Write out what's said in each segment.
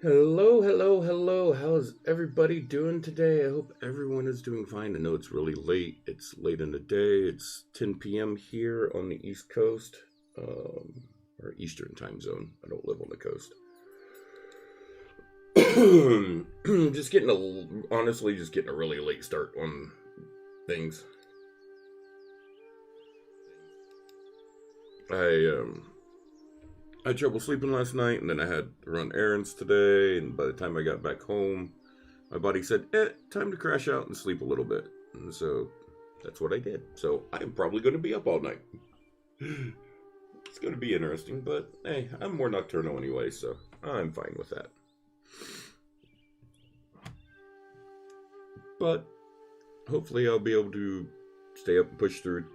Hello, hello, hello. How's everybody doing today? I hope everyone is doing fine. I know it's really late. It's late in the day. It's 10 p.m. here on the East Coast, or Eastern time zone. I don't live on the coast. Honestly, just getting a really late start on things. I I had trouble sleeping last night, and then I had to run errands today. And by the time I got back home, my body said, time to crash out and sleep a little bit. And so that's what I did. So I'm probably going to be up all night. It's going to be interesting, but hey, I'm more nocturnal anyway, so I'm fine with that. But hopefully I'll be able to stay up and push through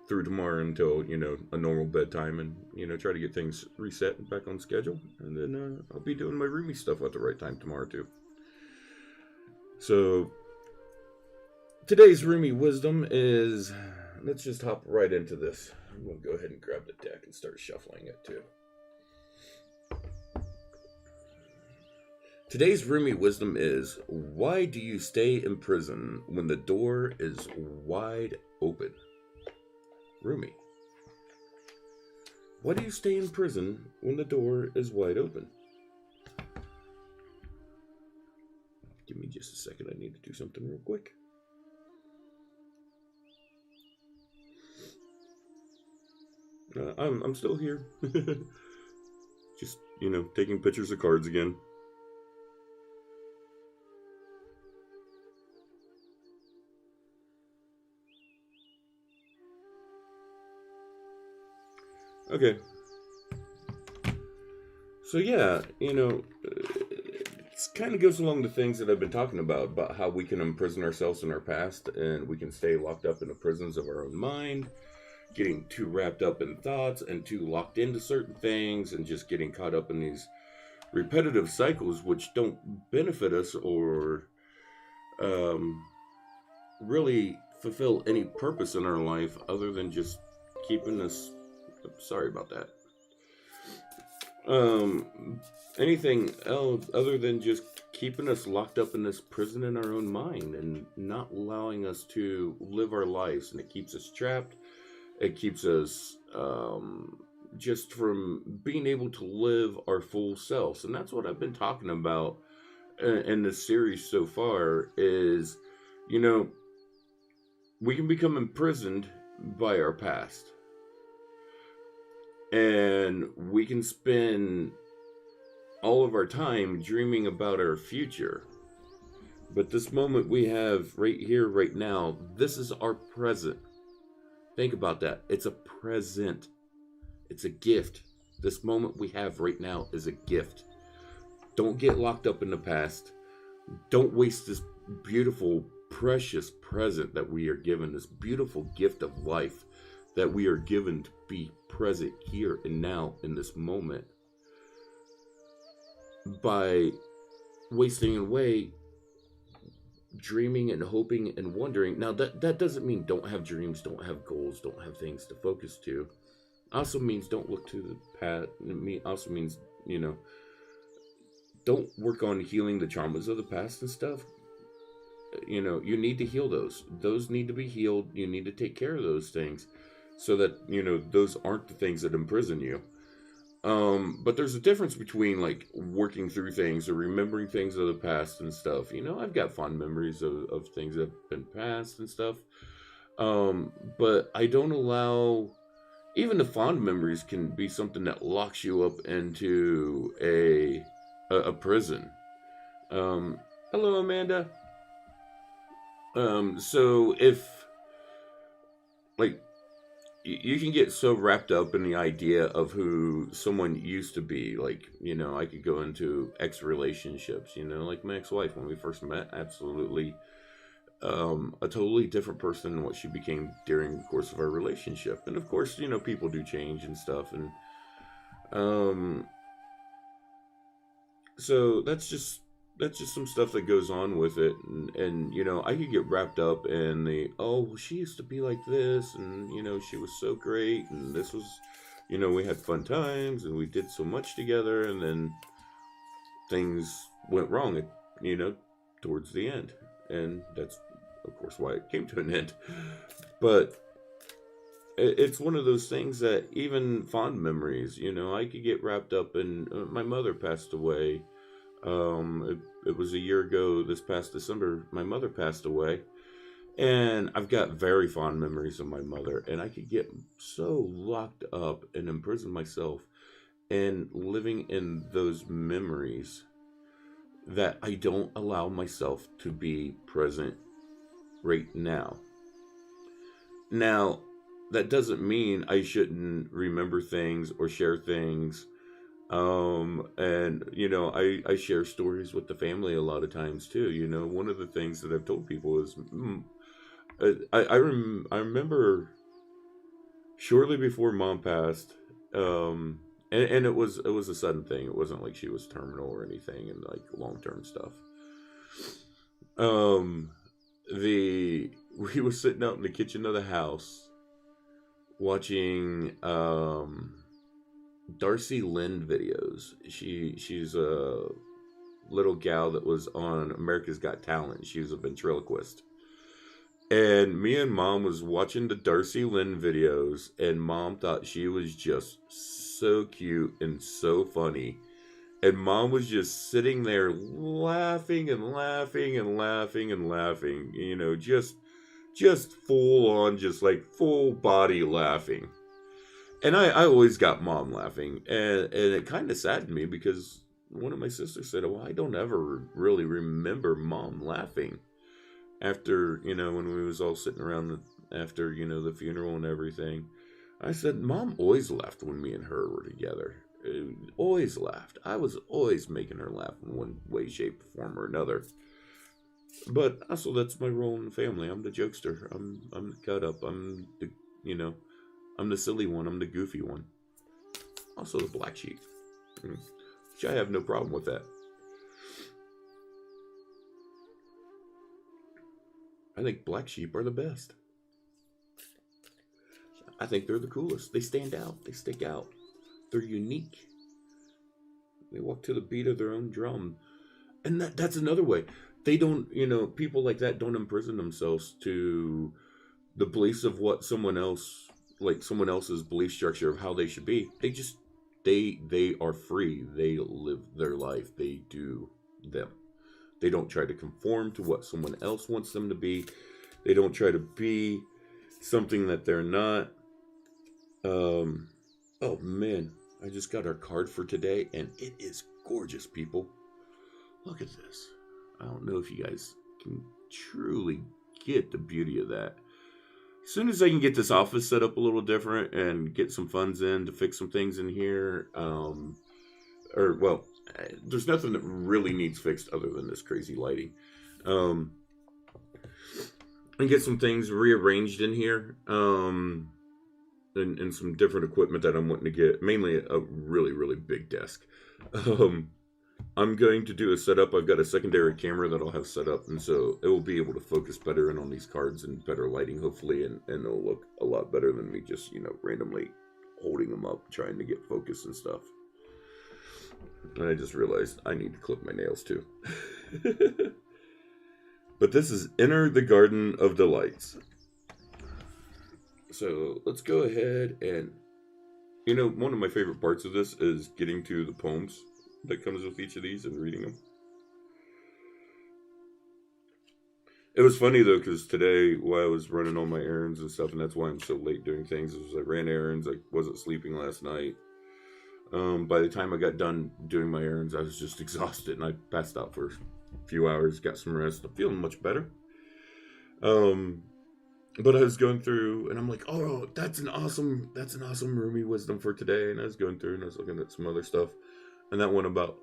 tomorrow until a normal bedtime, and try to get things reset and back on schedule, and then I'll be doing my Rumi stuff at the right time tomorrow too. So today's Rumi wisdom is, let's just hop right into this. I'm going to go ahead and grab the deck and start shuffling it too. Today's Rumi wisdom is, why do you stay in prison when the door is wide open? Rumi. Why do you stay in prison when the door is wide open? Give me just a second. I need to do something real quick. I'm still here. Just, taking pictures of cards again. Okay. So yeah, it kind of goes along the things that I've been talking about how we can imprison ourselves in our past, and we can stay locked up in the prisons of our own mind, getting too wrapped up in thoughts and too locked into certain things, and just getting caught up in these repetitive cycles which don't benefit us or um, really fulfill any purpose in our life other than just keeping us. Sorry about that. Anything else other than just keeping us locked up in this prison in our own mind and not allowing us to live our lives, and it keeps us trapped. It keeps us just from being able to live our full selves, and that's what I've been talking about in this series so far. Is you know we can become imprisoned by our past, and we can spend all of our time dreaming about our future. But this moment we have right here, right now, this is our present. Think about that. It's a present, it's a gift. This moment we have right now is a gift. Don't get locked up in the past. Don't waste this beautiful, precious present that we are given, this beautiful gift of life that we are given to be present here and now in this moment, by wasting away dreaming and hoping and wondering. Now that doesn't mean don't have dreams, don't have goals, don't have things to focus to. Also means don't look to the past. It also means, don't work on healing the traumas of the past and stuff. You need to heal those. Those need to be healed. You need to take care of those things so that, those aren't the things that imprison you. But there's a difference between like working through things or remembering things of the past and stuff. I've got fond memories of things that have been past and stuff. But I don't allow, even the fond memories can be something that locks you up into a prison. Hello, Amanda. So if, like, you can get so wrapped up in the idea of who someone used to be. Like, I could go into ex relationships, like my ex-wife when we first met. Absolutely a totally different person than what she became during the course of our relationship. And of course, people do change and stuff. And um, so that's just some stuff that goes on with it. And I could get wrapped up in the, oh, well, she used to be like this, and she was so great, and this was, we had fun times and we did so much together, and then things went wrong, towards the end. And that's, of course, why it came to an end. But it's one of those things that even fond memories, I could get wrapped up in. My mother passed away. It was a year ago this past December. My mother passed away. And I've got very fond memories of my mother. And I could get so locked up and imprison myself and living in those memories that I don't allow myself to be present right now. Now, that doesn't mean I shouldn't remember things or share things. And I share stories with the family a lot of times too. One of the things that I've told people is, I remember shortly before mom passed, and it was a sudden thing. It wasn't like she was terminal or anything, and like long term stuff. The We were sitting out in the kitchen of the house watching Darcy Lynn videos. She's a little gal that was on America's Got Talent. She was a ventriloquist. And me and mom was watching the Darcy Lynn videos, and mom thought she was just so cute and so funny. And mom was just sitting there laughing and laughing and laughing and laughing, just full on, just like full body laughing. And I always got mom laughing, and it kind of saddened me because one of my sisters said, well, I don't ever really remember mom laughing after, when we was all sitting around after, the funeral and everything. I said, mom always laughed when me and her were together. Always laughed. I was always making her laugh in one way, shape, form, or another. But also, that's my role in the family. I'm the jokester. I'm the cut up. I'm the, I'm the silly one. I'm the goofy one. Also the black sheep. Which I have no problem with that. I think black sheep are the best. I think they're the coolest. They stand out. They stick out. They're unique. They walk to the beat of their own drum. And that's another way. They don't, people like that don't imprison themselves to the beliefs of what someone else's belief structure of how they should be. They are free. They live their life. They do them. They don't try to conform to what someone else wants them to be. They don't try to be something that they're not. Oh man, I just got our card for today, and it is gorgeous, people. Look at this. I don't know if you guys can truly get the beauty of that. As soon as I can get this office set up a little different and get some funds in to fix some things in here, there's nothing that really needs fixed other than this crazy lighting. And get some things rearranged in here. And some different equipment that I'm wanting to get. Mainly a really, really big desk. I'm going to do a setup. I've got a secondary camera that I'll have set up, and so it will be able to focus better in on these cards and better lighting, hopefully, and it'll look a lot better than me just, randomly holding them up, trying to get focus and stuff. And I just realized I need to clip my nails too. But this is Enter the Garden of Delights. So let's go ahead and, one of my favorite parts of this is getting to the poems that comes with each of these and reading them. It was funny though, because today while I was running all my errands and stuff, and that's why I'm so late doing things, is I ran errands, I wasn't sleeping last night. By the time I got done doing my errands, I was just exhausted, and I passed out for a few hours, got some rest. I'm feeling much better. But I was going through, and I'm like, oh, that's an awesome Rumi wisdom for today. And I was going through, and I was looking at some other stuff, and that one about,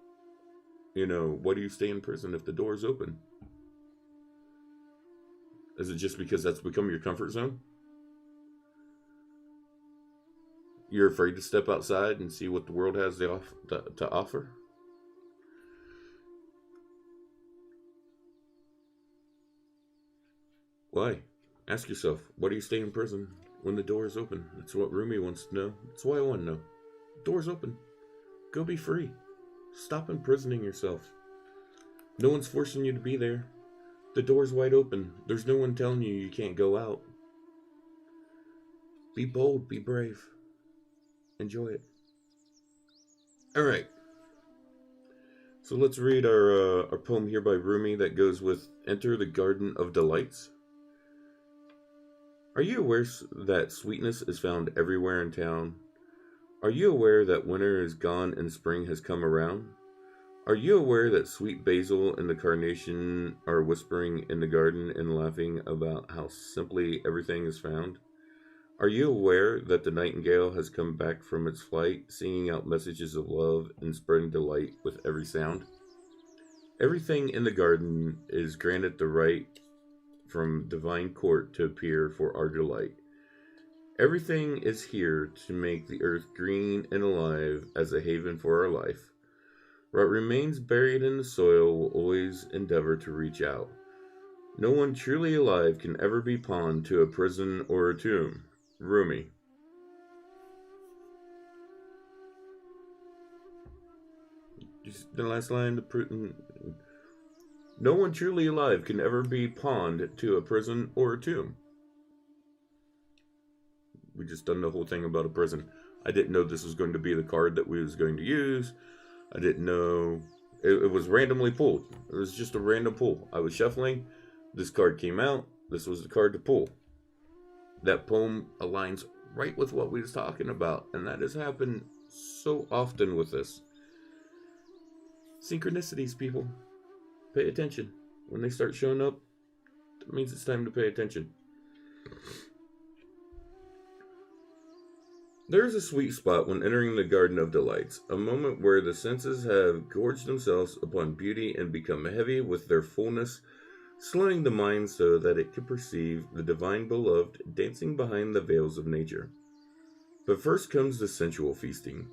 why do you stay in prison if the door's open? Is it just because that's become your comfort zone? You're afraid to step outside and see what the world has to offer? Why? Ask yourself, why do you stay in prison when the door is open? That's what Rumi wants to know. That's why I want to know. Door's open. Go be free. Stop imprisoning yourself. No one's forcing you to be there. The door's wide open. There's no one telling you can't go out. Be bold, be brave. Enjoy it. Alright. So let's read our poem here by Rumi that goes with Enter the Garden of Delights. Are you aware that sweetness is found everywhere in town? Are you aware that winter is gone and spring has come around? Are you aware that sweet basil and the carnation are whispering in the garden and laughing about how simply everything is found? Are you aware that the nightingale has come back from its flight, singing out messages of love and spreading delight with every sound? Everything in the garden is granted the right from divine court to appear for our delight. Everything is here to make the earth green and alive as a haven for our life. What remains buried in the soil will always endeavor to reach out. No one truly alive can ever be pawned to a prison or a tomb. Rumi. The last line, no one truly alive can ever be pawned to a prison or a tomb. We just done the whole thing about a prison. I didn't know this was going to be the card that we was going to use. I didn't know. It was randomly pulled. It was just a random pull. I was shuffling. This card came out. This was the card to pull. That poem aligns right with what we was talking about. And that has happened so often with this. Synchronicities, people. Pay attention. When they start showing up, that means it's time to pay attention. There is a sweet spot when entering the Garden of Delights, a moment where the senses have gorged themselves upon beauty and become heavy with their fullness, slowing the mind so that it can perceive the divine beloved dancing behind the veils of nature. But first comes the sensual feasting.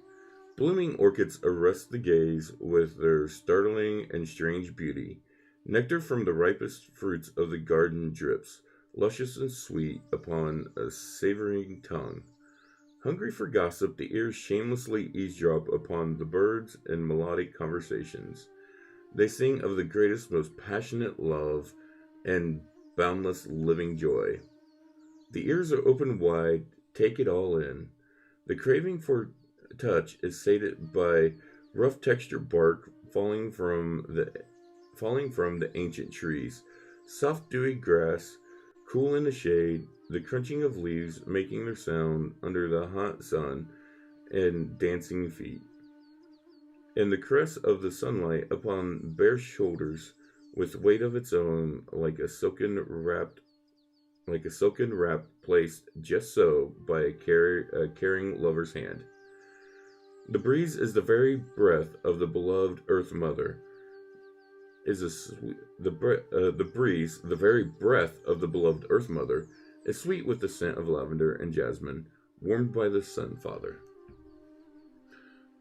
Blooming orchids arrest the gaze with their startling and strange beauty. Nectar from the ripest fruits of the garden drips, luscious and sweet, upon a savoring tongue. Hungry for gossip, the ears shamelessly eavesdrop upon the birds in melodic conversations. They sing of the greatest, most passionate love and boundless living joy. The ears are open wide, take it all in. The craving for touch is sated by rough textured bark falling from the ancient trees, soft dewy grass, cool in the shade, the crunching of leaves making their sound under the hot sun, and dancing feet. And the caress of the sunlight upon bare shoulders, with weight of its own, like a silken wrap placed just so by a caring lover's hand. The breeze is the very breath of the beloved Earth Mother. The breeze, the very breath of the beloved Earth Mother, is sweet with the scent of lavender and jasmine, warmed by the Sun Father.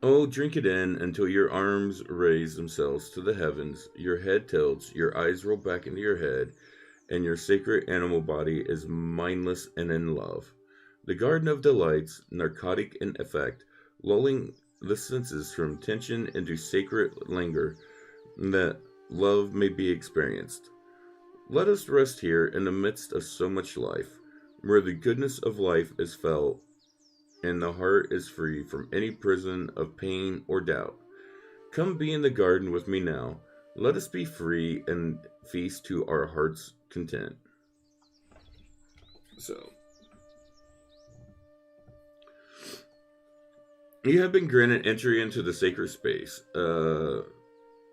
Oh, drink it in until your arms raise themselves to the heavens, your head tilts, your eyes roll back into your head, and your sacred animal body is mindless and in love. The Garden of Delights, narcotic in effect, lulling the senses from tension into sacred languor, that love may be experienced. Let us rest here in the midst of so much life, where the goodness of life is felt, and the heart is free from any prison of pain or doubt. Come be in the garden with me now. Let us be free and feast to our heart's content. So, you have been granted entry into the sacred space, a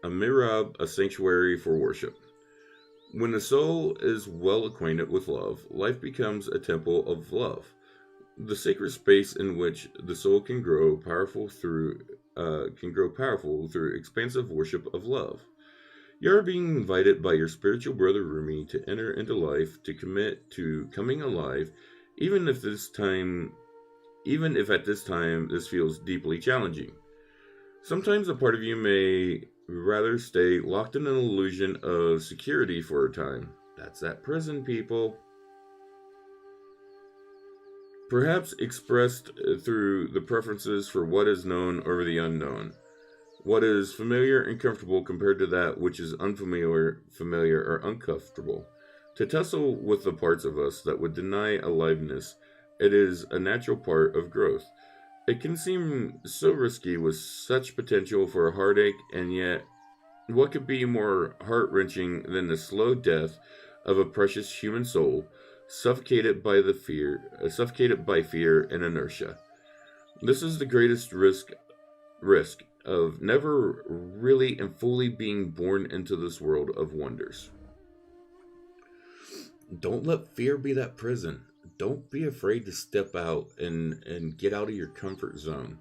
mihrab, a sanctuary for worship. When the soul is well acquainted with love, life becomes a temple of love, the sacred space in which the soul can grow powerful through expansive worship of love. You are being invited by your spiritual brother Rumi to enter into life, to commit to coming alive, even if at this time this feels deeply challenging. Sometimes a part of you may rather stay locked in an illusion of security for a time. That's that prison, people. Perhaps expressed through the preferences for what is known over the unknown. What is familiar and comfortable compared to that which is unfamiliar, familiar, or uncomfortable? To tussle with the parts of us that would deny aliveness, it is a natural part of growth. It can seem so risky with such potential for a heartache, and yet, what could be more heart wrenching than the slow death of a precious human soul, suffocated by fear and inertia? This is the greatest risk of never really and fully being born into this world of wonders. Don't let fear be that prison. Don't be afraid to step out and get out of your comfort zone.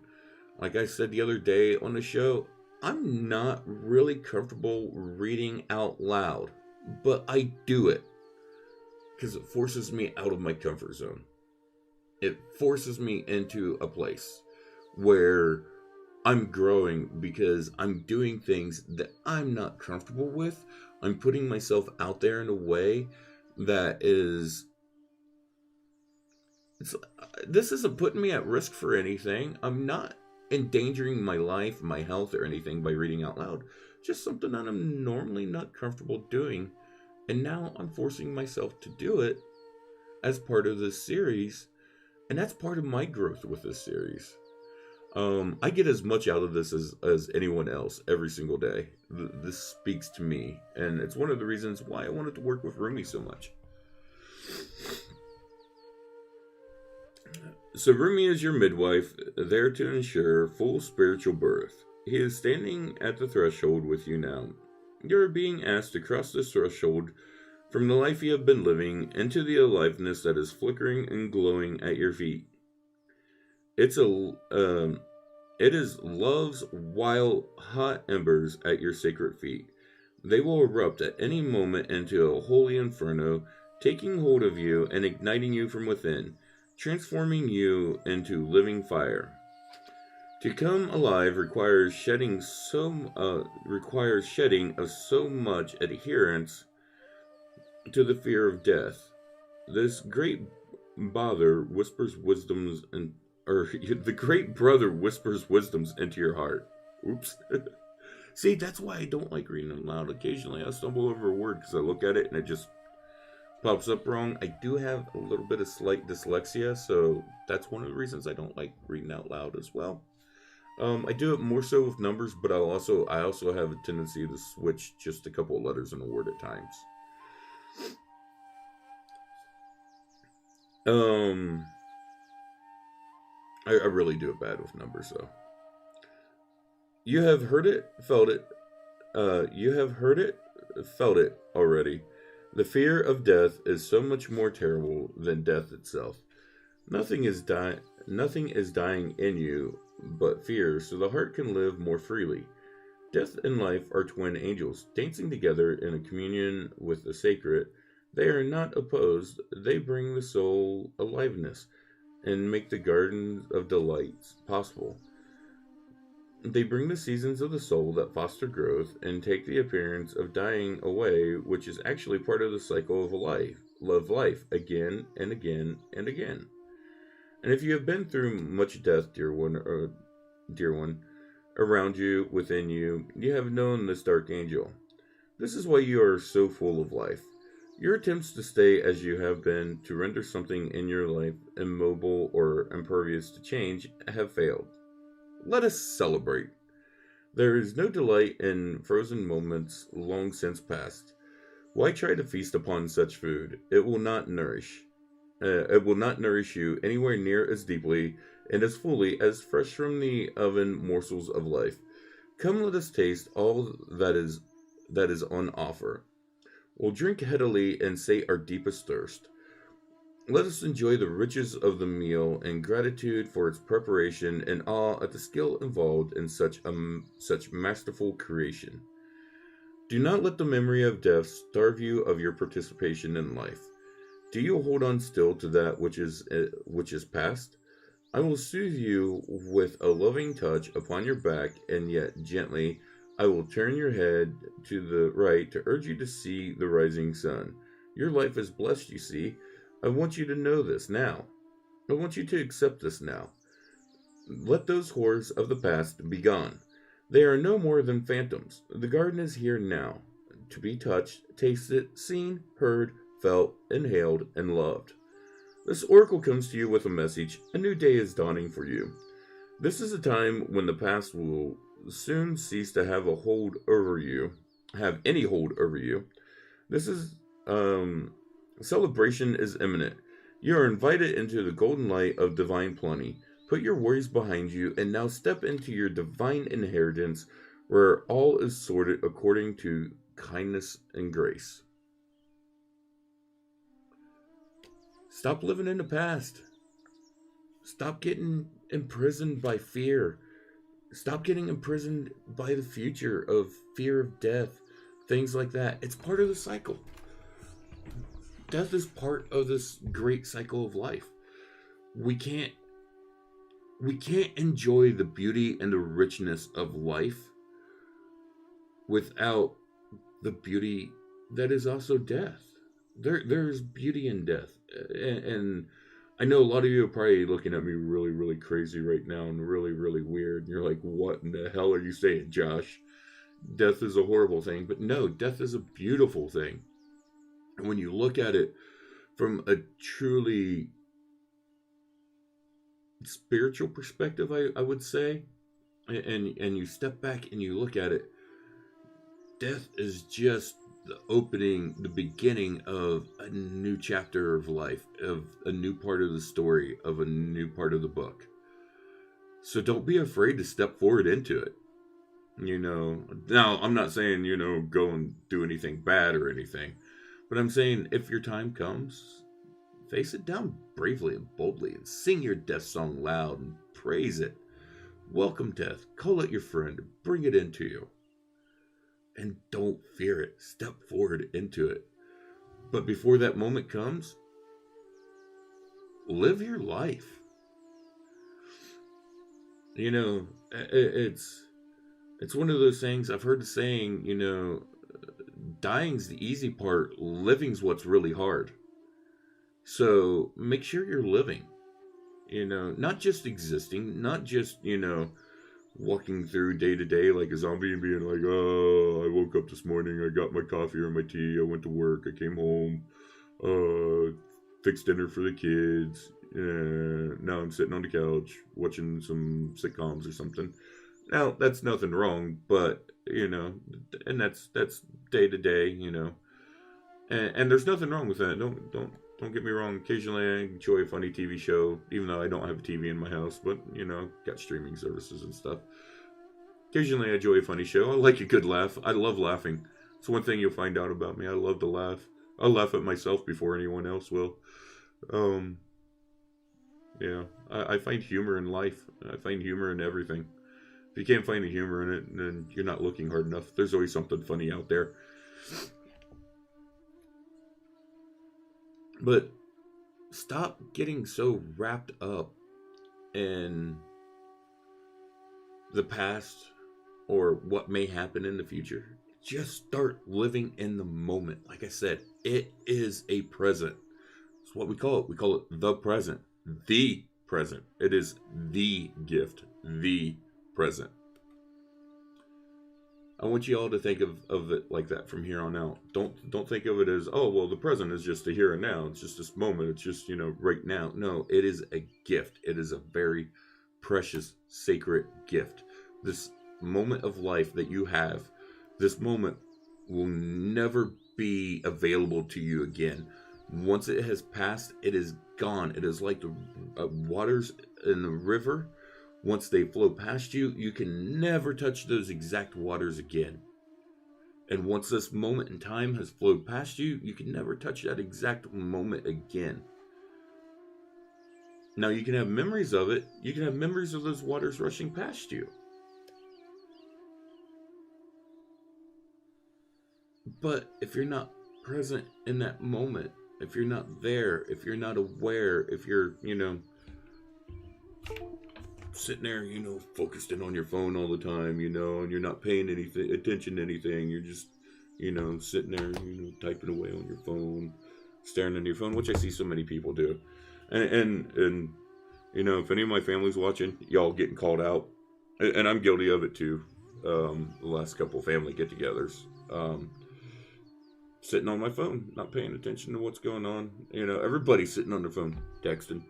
Like I said the other day on the show, I'm not really comfortable reading out loud, but I do it because it forces me out of my comfort zone. It forces me into a place where I'm growing because I'm doing things that I'm not comfortable with. I'm putting myself out there in a way that is. This isn't putting me at risk for anything. I'm not endangering my life, my health, or anything by reading out loud. Just something that I'm normally not comfortable doing. And now I'm forcing myself to do it as part of this series. And that's part of my growth with this series. I get as much out of this as anyone else every single day. This speaks to me, and it's one of the reasons why I wanted to work with Rumi so much. So Rumi is your midwife, there to ensure full spiritual birth. He is standing at the threshold with you now. You are being asked to cross this threshold from the life you have been living into the aliveness that is flickering and glowing at your feet. It is love's wild, hot embers at your sacred feet. They will erupt at any moment into a holy inferno, taking hold of you and igniting you from within, transforming you into living fire. To come alive requires shedding of so much adherence to the fear of death. This great bother whispers wisdoms and the great brother whispers wisdoms into your heart. Oops. See, that's why I don't like reading out loud. Occasionally I stumble over a word because I look at it and it just pops up wrong. I do have a little bit of slight dyslexia, so that's one of the reasons I don't like reading out loud as well. I do it more so with numbers, but I also have a tendency to switch just a couple of letters in a word at times. I really do it bad with numbers, though. You have heard it, felt it. Felt it already. The fear of death is so much more terrible than death itself. Nothing is dying in you but fear, so the heart can live more freely. Death and life are twin angels, dancing together in a communion with the sacred. They are not opposed. They bring the soul aliveness and make the gardens of delights possible. They bring the seasons of the soul that foster growth and take the appearance of dying away, which is actually part of the cycle of life again and again and again. And if you have been through much death, dear one, around you, within you, you have known this dark angel. This is why you are so full of life. Your attempts to stay as you have been, to render something in your life immobile or impervious to change, have failed. Let us celebrate. There is no delight in frozen moments long since past. Why try to feast upon such food? It will not nourish you anywhere near as deeply and as fully as fresh from the oven morsels of life. Come, let us taste all that is on offer. We'll drink headily and sate our deepest thirst. Let us enjoy the riches of the meal in gratitude for its preparation and awe at the skill involved in such masterful creation. Do not let the memory of death starve you of your participation in life. Do you hold on still to that which is past? I will soothe you with a loving touch upon your back, and yet gently I will turn your head to the right to urge you to see the rising sun. Your life is blessed, you see. I want you to know this now. I want you to accept this now. Let those horrors of the past be gone. They are no more than phantoms. The garden is here now, to be touched, tasted, seen, heard, felt, inhaled, and loved. This oracle comes to you with a message. A new day is dawning for you. This is a time when the past will soon cease to have a hold over you, have any hold over you. This is celebration is imminent. You are invited into the golden light of divine plenty. Put your worries behind you and now step into your divine inheritance where all is sorted according to kindness and grace. Stop living in the past. Stop getting imprisoned by fear. Stop getting imprisoned by the future of fear of death, things like that. It's part of the cycle. Death is part of this great cycle of life. We can't enjoy the beauty and the richness of life without the beauty that is also death. There's beauty in death. And I know a lot of you are probably looking at me really, really crazy right now and really, really weird. And you're like, what in the hell are you saying, Josh? Death is a horrible thing. But no, death is a beautiful thing. And when you look at it from a truly spiritual perspective, I would say, and you step back and you look at it, death is just the opening, the beginning of a new chapter of life, of a new part of the story, of a new part of the book. So don't be afraid to step forward into it. Now I'm not saying, go and do anything bad or anything, but I'm saying if your time comes, face it down bravely and boldly and sing your death song loud and praise it. Welcome death, call it your friend, bring it into you. And don't fear it. Step forward into it. But before that moment comes, live your life. It's one of those things. I've heard the saying, dying's the easy part, living's what's really hard. So make sure you're living. Not just existing, not just, walking through day to day like a zombie and being like, oh, I woke up this morning, I got my coffee or my tea, I went to work, I came home, fixed dinner for the kids, now I'm sitting on the couch watching some sitcoms or something. Now, that's nothing wrong, but, and that's day to day, and there's nothing wrong with that. Don't get me wrong. Occasionally I enjoy a funny TV show, even though I don't have a TV in my house, but, got streaming services and stuff. Occasionally I enjoy a funny show. I like a good laugh. I love laughing. It's one thing you'll find out about me. I love to laugh. I'll laugh at myself before anyone else will. I find humor in life. I find humor in everything. If you can't find the humor in it, then you're not looking hard enough. There's always something funny out there. But stop getting so wrapped up in the past or what may happen in the future. Just start living in the moment. Like I said, it is a present. It's what we call it. We call it the present. The present. It is the gift. The present. I want you all to think of it like that from here on out. Don't think of it as, oh, well, the present is just the here and now. It's just this moment. It's just, right now. No, it is a gift. It is a very precious, sacred gift. This moment of life that you have, this moment will never be available to you again. Once it has passed, it is gone. It is like the waters in the river. Once they flow past you, you can never touch those exact waters again. And once this moment in time has flowed past you, you can never touch that exact moment again. Now, you can have memories of it. You can have memories of those waters rushing past you. But if you're not present in that moment, if you're not there, if you're not aware, if you're, sitting there, focused in on your phone all the time, and you're not paying attention to anything. You're just, sitting there, typing away on your phone, staring at your phone, which I see so many people do. And if any of my family's watching, y'all getting called out, and I'm guilty of it too. the last couple family get-togethers. Sitting on my phone, not paying attention to what's going on. Everybody's sitting on their phone, texting,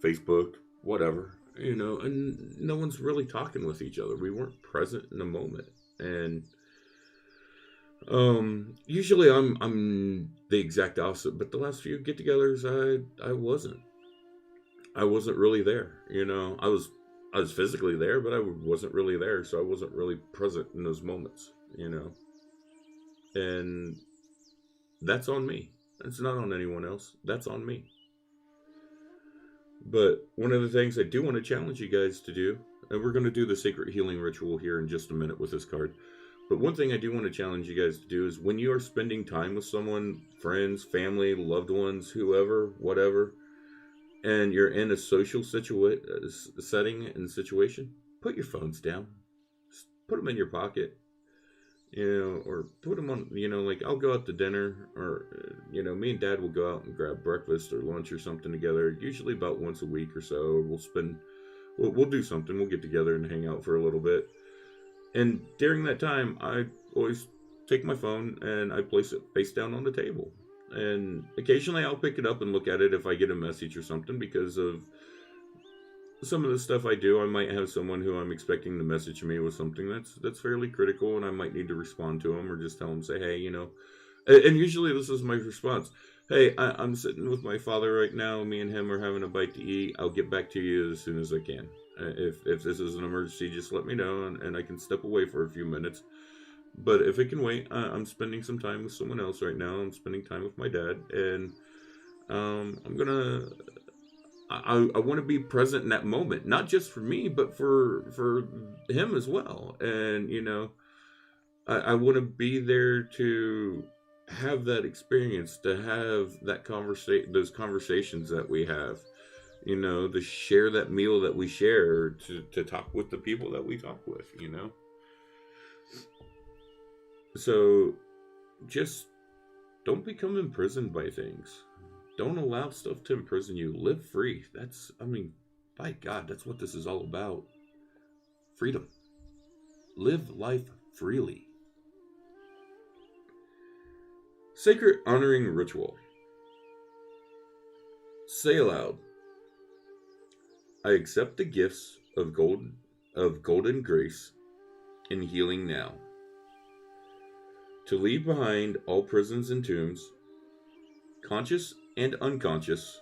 Facebook, whatever. And no one's really talking with each other. We weren't present in the moment. And usually I'm the exact opposite, but the last few get-togethers I wasn't. I wasn't really there. I was physically there, but I wasn't really there, so I wasn't really present in those moments, And that's on me. That's not on anyone else. That's on me. But one of the things I do want to challenge you guys to do, and we're going to do the sacred healing ritual here in just a minute with this card. But one thing I do want to challenge you guys to do is when you are spending time with someone, friends, family, loved ones, whoever, whatever, and you're in a social setting and situation, put your phones down. Just put them in your pocket, or put them on, like I'll go out to dinner, or, me and Dad will go out and grab breakfast or lunch or something together, usually about once a week or so. We'll do something. We'll get together and hang out for a little bit. And during that time, I always take my phone and I place it face down on the table. And occasionally I'll pick it up and look at it if I get a message or something, because of some of the stuff I do. I might have someone who I'm expecting to message me with something that's fairly critical, and I might need to respond to them or just tell them, say, hey, and usually this is my response. Hey, I'm sitting with my father right now. Me and him are having a bite to eat. I'll get back to you as soon as I can. If this is an emergency, just let me know, and I can step away for a few minutes. But if it can wait, I'm spending some time with someone else right now. I'm spending time with my dad, and I want to be present in that moment, not just for me, but for him as well. And I want to be there to have that experience, to have that those conversations that we have, to share that meal that we share, to talk with the people that we talk with, So just don't become imprisoned by things. Don't allow stuff to imprison you. Live free. By God, that's what this is all about. Freedom. Live life freely. Sacred honoring ritual. Say aloud, I accept the gifts of golden grace and healing now, to leave behind all prisons and tombs, conscious and unconscious,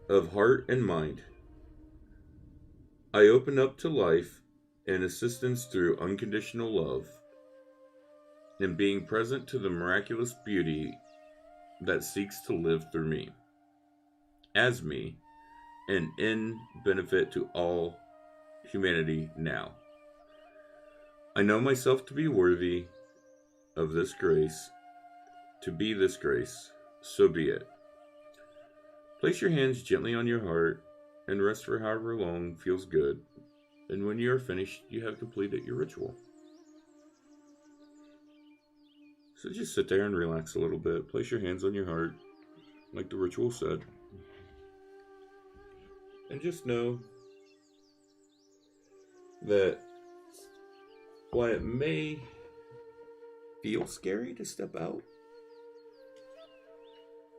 of heart and mind. I open up to life and assistance through unconditional love, and being present to the miraculous beauty that seeks to live through me, as me, and in benefit to all humanity now. I know myself to be worthy of this grace, to be this grace, so be it. Place your hands gently on your heart and rest for however long feels good, and when you are finished, you have completed your ritual. So just sit there and relax a little bit. Place your hands on your heart, like the ritual said. And just know that while it may feel scary to step out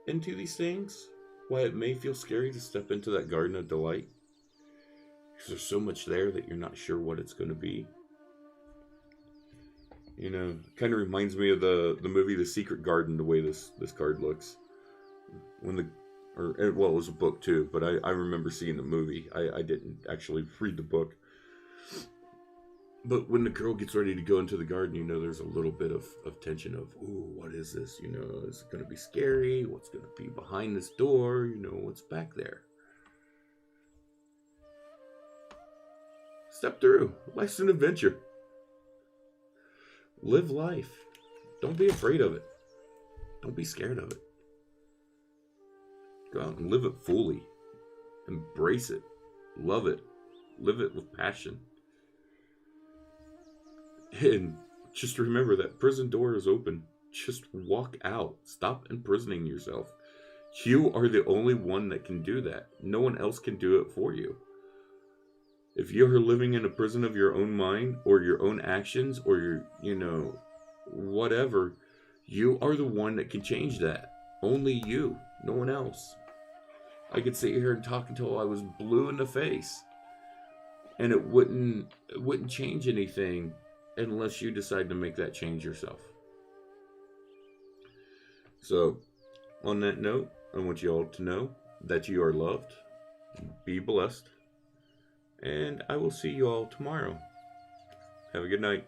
into these things, while it may feel scary to step into that garden of delight, because there's so much there that you're not sure what it's going to be. Kind of reminds me of the movie The Secret Garden, the way this card looks. It was a book too, but I remember seeing the movie. I didn't actually read the book. But when the girl gets ready to go into the garden, there's a little bit of tension of, ooh, what is this? Is it going to be scary? What's going to be behind this door? What's back there? Step through. Life's an adventure. Live life. Don't be afraid of it. Don't be scared of it. Go out and live it fully. Embrace it. Love it. Live it with passion. And just remember that prison door is open. Just walk out. Stop imprisoning yourself. You are the only one that can do that. No one else can do it for you. If you're living in a prison of your own mind or your own actions or your, whatever, you are the one that can change that. Only you, no one else. I could sit here and talk until I was blue in the face, and it wouldn't change anything unless you decide to make that change yourself. So, on that note, I want you all to know that you are loved, be blessed, and I will see you all tomorrow. Have a good night.